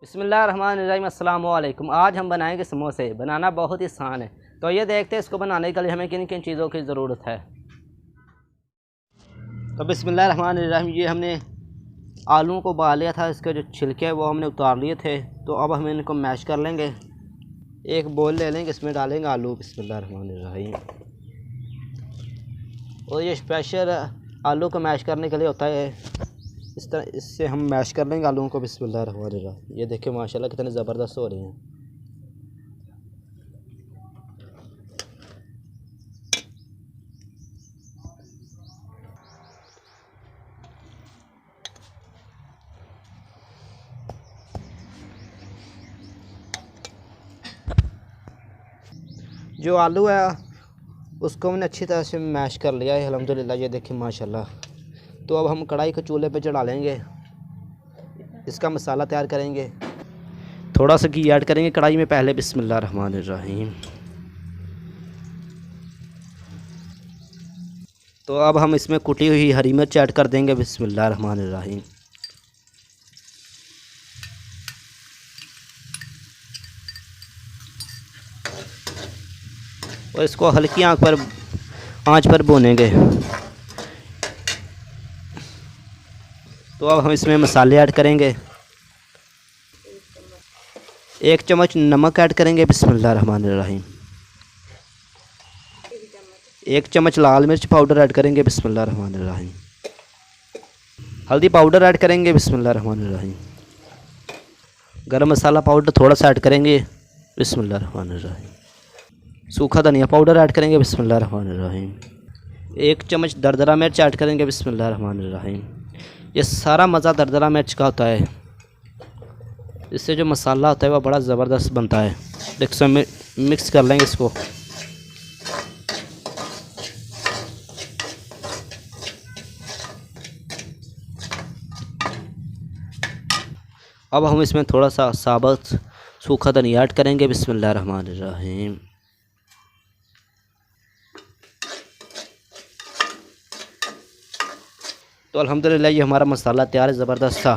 बिस्मिल्लाहिर्रहमानिर्रहीम अस्सलाम वालेकुम। आज हम बनाएंगे समोसे। बनाना बहुत ही आसान है, तो ये देखते हैं इसको बनाने के लिए हमें किन किन चीज़ों की ज़रूरत है। तो बिस्मिल्लाहिर्रहमानिर्रहीम, ये हमने आलूओं को उबाल लिया था, इसके जो छिलके हैं वो हमने उतार लिए थे। तो अब हम इनको मैश कर लेंगे। एक बोल ले लेंगे, इसमें डालेंगे आलू। बिस्मिल्लाहिर्रहमानिर्रहीम। और ये स्पेशल आलू को मैश करने के लिए होता है। इस तरह इससे हम मैश कर लेंगे आलूओं को। बिस्मिल्लाहिर्रहमानिर्रहीम। ये देखिए माशाल्लाह कितने ज़बरदस्त हो रही हैं। जो आलू है उसको हमने अच्छी तरह से मैश कर लिया है अल्हम्दुलिल्लाह। ये देखिए माशाल्लाह। तो अब हम कढ़ाई को चूल्हे पे चढ़ा लेंगे। इसका मसाला तैयार करेंगे। थोड़ा सा घी ऐड करेंगे कढ़ाई में पहले। बिस्मिल्लाहिर्रहमानिर्रहीम। तो अब हम इसमें कुटी हुई हरी मिर्च ऐड कर देंगे। बिस्मिल्लाहिर्रहमानिर्रहीम। और इसको हल्की आंच पर भूनेंगे। तो अब हम इसमें मसाले ऐड करेंगे। 1 चम्मच नमक ऐड करेंगे। बिस्मिल्लाहिर्रहमानिर्रहीम। 1 चम्मच लाल मिर्च पाउडर ऐड करेंगे। बिस्मिल्लाहिर्रहमानिर्रहीम। हल्दी पाउडर ऐड करेंगे। बिस्मिल्लाहिर्रहमानिर्रहीम। गरम मसाला पाउडर थोड़ा सा ऐड करेंगे। बिस्मिल्लाहिर्रहमानिर्रहीम। सूखा धनिया पाउडर ऐड करेंगे। बिस्मिल्लाहिर्रहमानिर्रहीम। 1 चम्मच दरदरा मिर्च ऐड करेंगे। बिस्मिल्लाहिर्रहमानिर्रहीम। ये सारा मज़ा दरदरा मिर्च का होता है। इससे जो मसाला होता है वह बड़ा ज़बरदस्त बनता है। देखो मिक्स कर लेंगे इसको। अब हम इसमें थोड़ा सा साबुत सूखा धनिया ऐड करेंगे। बिस्मिल्लाहिर्रहमानिर्रहीम। तो अल्हम्दुलिल्लाह ये हमारा मसाला तैयार है, ज़बरदस्त था।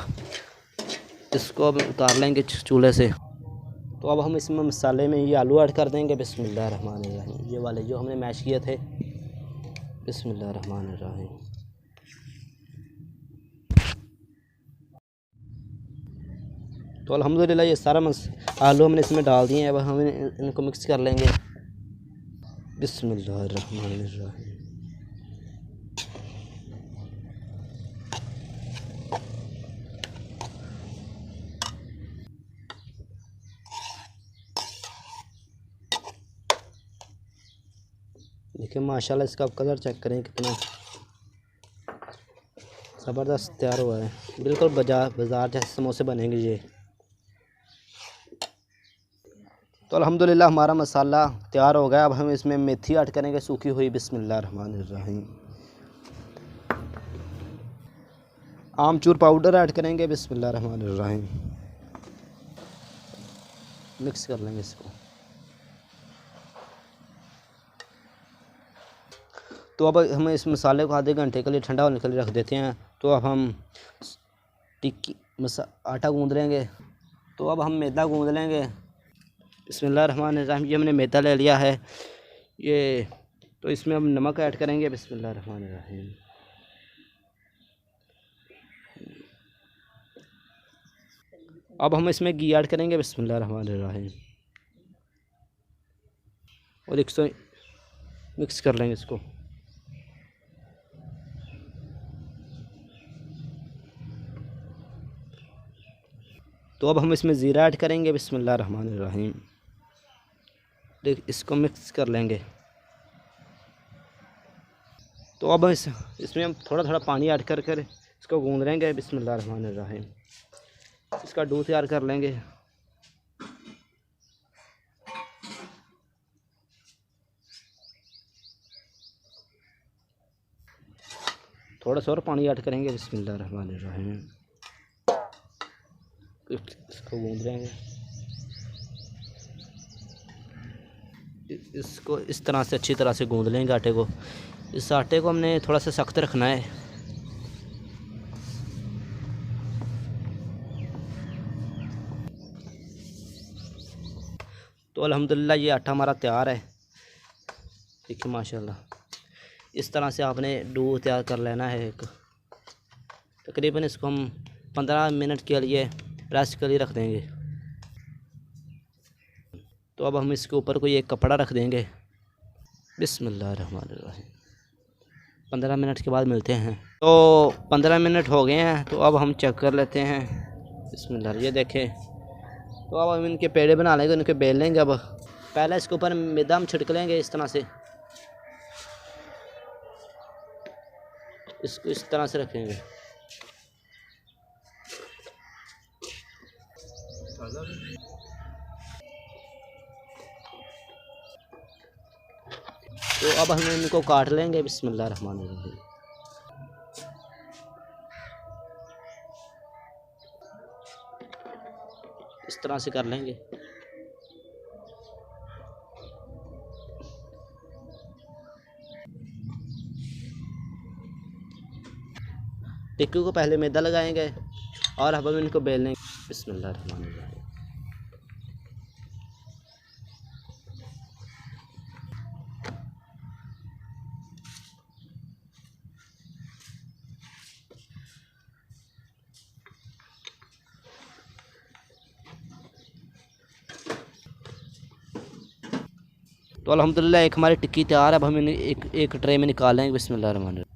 इसको अब उतार लेंगे चूल्हे से। तो अब हम इसमें मसाले में ये आलू ऐड कर देंगे। बिस्मिल्लाहिर्रहमानिर्रहीम। ये वाले जो हमने मैश किए थे। बिस्मिल्लाहिर्रहमानिर्रहीम। तो अल्हम्दुलिल्लाह ये सारा आलू हमने इसमें डाल दिए हैं। अब हम इनको मिक्स कर लेंगे। बिस्मिल्लाहिर्रहमानिर्रहीम। देखिए माशाल्लाह इसका कलर चेक करें कितना ज़बरदस्त तैयार हुआ है। बिल्कुल बाज़ार जैसे समोसे बनेंगे ये। तो अल्हम्दुलिल्लाह हमारा मसाला तैयार हो गया। अब हम इसमें मेथी ऐड करेंगे सूखी हुई। बिस्मिल्लाहिर्रहमानिर्रहीम। आमचूर पाउडर ऐड करेंगे। बिस्मिल्लाहिर्रहमानिर्रहीम। मिक्स कर लेंगे इसको। तो अब हम इस मसाले को आधे घंटे के लिए ठंडा होने के लिए रख देते हैं। तो अब हम आटा गूंद लेंगे। तो अब हम मैदा गूंद लेंगे। बिस्मिल्लाहिर्रहमानिर्रहीम। ये हमने मैदा ले लिया है ये। तो इसमें हम नमक ऐड करेंगे। बिस्मिल्लाहिर्रहमानिर्रहीम। अब हम इसमें घी ऐड करेंगे। बिस्मिल्लाहिर्रहमानिर्रहीम। और इसको मिक्स कर लेंगे इसको। तो अब हम इसमें ज़ीरा ऐड करेंगे। बिस्मिल्लाहिर्रहमानिर्रहीम। देख इसको मिक्स कर लेंगे। तो अब इसमें हम थोड़ा थोड़ा पानी ऐड कर कर इसको गूंद लेंगे। बिस्मिल्लाहिर्रहमानिर्रहीम। इसका डो तैयार कर लेंगे। थोड़ा सा और पानी ऐड करेंगे। बिस्मिल्लाहिर्रहमानिर्रहीम। इसको गूंद लेंगे। इसको इस तरह से अच्छी तरह से गूंद लेंगे आटे को। इस आटे को हमने थोड़ा सा सख्त रखना है। तो अल्हम्दुलिल्लाह ये आटा हमारा तैयार है। देखिए माशाल्लाह, इस तरह से आपने डो तैयार कर लेना है। एक तकरीबन इसको हम 15 मिनट के लिए रेस्ट के लिए रख देंगे। तो अब हम इसके ऊपर कोई एक कपड़ा रख देंगे। बिस्मिल्लाहिर्रहमानिर्रहीम। 15 मिनट के बाद मिलते हैं। तो 15 मिनट हो गए हैं, तो अब हम चेक कर लेते हैं। बिस्मिल्लाह, ये देखें। तो अब हम इनके पेड़े बना लेंगे, इनके बेल लेंगे। अब पहले इसके ऊपर मैदा हम छिड़क लेंगे इस तरह से। इसको इस तरह से रखेंगे। तो अब हम इनको काट लेंगे। बिस्मिल्लाहिर्रहमानिर्रहीम। इस तरह से कर लेंगे। टिक्की को पहले मैदा लगाएंगे और अब हम इनको बेल लेंगे। बिस्मिल्लाहिर्रहमानिर्रहीम। तो अल्हम्दुलिल्लाह एक हमारी टिक्की तैयार है। अब हम इन्हें एक ट्रे में निकाल लेंगे। बिस्मिल्लाहिर्रहमानिर्रहीम।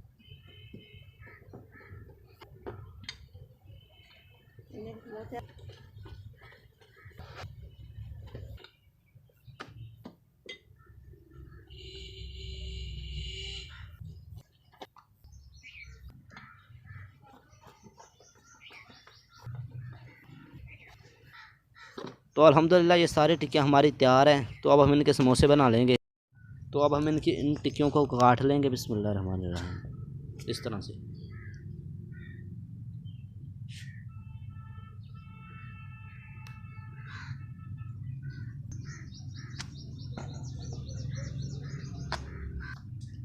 तो अल्हम्दुलिल्लाह ये सारी टिक्कियाँ हमारी तैयार हैं। तो अब हम इनके समोसे बना लेंगे। तो अब हम इन टिक्कियों को काट लेंगे। बिस्मिल्लाहिर्रहमानिर्रहीम। इस तरह से।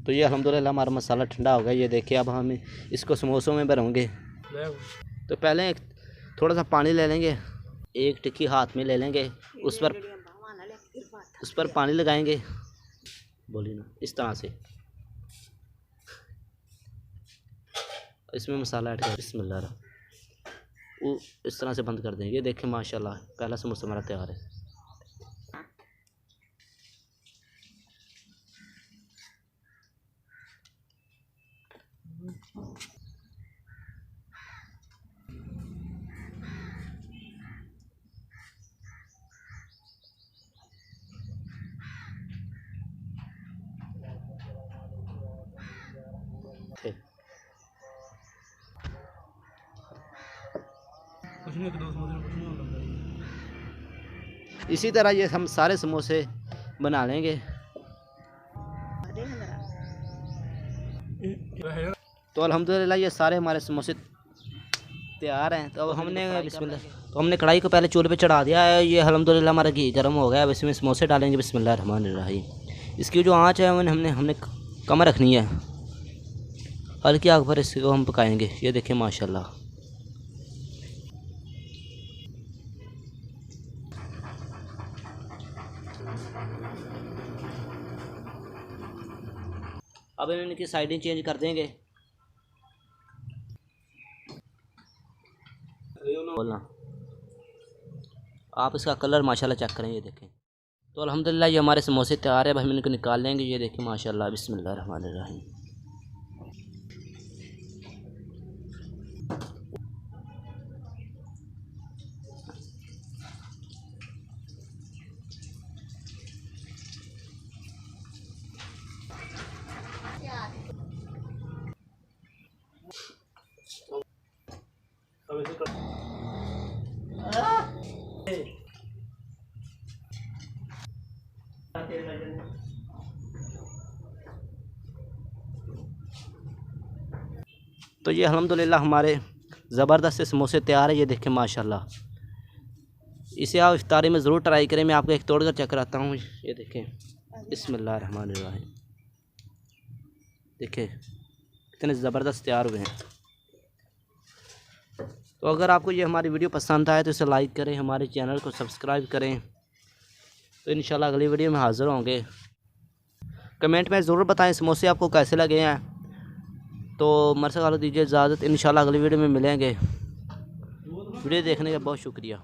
तो ये अल्हम्दुलिल्लाह हमारा मसाला ठंडा हो गया। ये देखिए, अब हम इसको समोसों में भरेंगे। तो पहले थोड़ा सा पानी ले लेंगे, एक टिक्की हाथ में ले लेंगे, उस पर पानी लगाएंगे। बोलिए ना, इस तरह से इसमें मसाला ऐड कर। बिस्मिल्लाह। वो इस तरह से बंद कर देंगे। देखें माशाल्लाह, पहला समोसा हमारा तैयार है। इसी तरह ये हम सारे समोसे बना लेंगे। तो अल्हम्दुलिल्लाह ये सारे हमारे समोसे तैयार हैं। तो अब हमने कढ़ाई को पहले चूल्हे पे चढ़ा दिया है। ये अल्हम्दुलिल्लाह हमारा घी गर्म हो गया। अब इसमें समोसे डालेंगे। बिस्मिल्लाहिर्रहमानिर्रहीम। इसकी जो आँच है हमने कम रखनी है। हल्की आग पर इसको हम पकाएंगे। ये देखिए माशाल्लाह। अब हम इनकी साइडें चेंज कर देंगे। बोलना, आप इसका कलर माशाल्लाह चेक करें। ये देखें। तो अल्हम्दुलिल्लाह ये हमारे समोसे तैयार है। अब हम इनको निकाल लेंगे। ये देखें माशाल्लाह। बिस्मिल्लाहिर्रहमानिर्रहीम। तो ये अल्हम्दुलिल्लाह हमारे ज़बरदस्त से समोसे तैयार है। ये देखें माशाल्लाह। इसे आप इफ्तारी में ज़रूर ट्राई करें। मैं आपको एक तोड़ कर चेक कराता हूँ। ये देखें। बिस्मिल्लाहिर्रहमानिर्रहीम। देखें कितने ज़बरदस्त तैयार हुए हैं। तो अगर आपको ये हमारी वीडियो पसंद आए तो इसे लाइक करें, हमारे चैनल को सब्सक्राइब करें तो इंशाल्लाह अगली वीडियो में हाज़िर होंगे। कमेंट में ज़रूर बताएं समोसे आपको कैसे लगे हैं। तो मरसे वालों दीजिए इजाज़त, इंशाल्लाह अगली वीडियो में मिलेंगे। वीडियो देखने का बहुत शुक्रिया।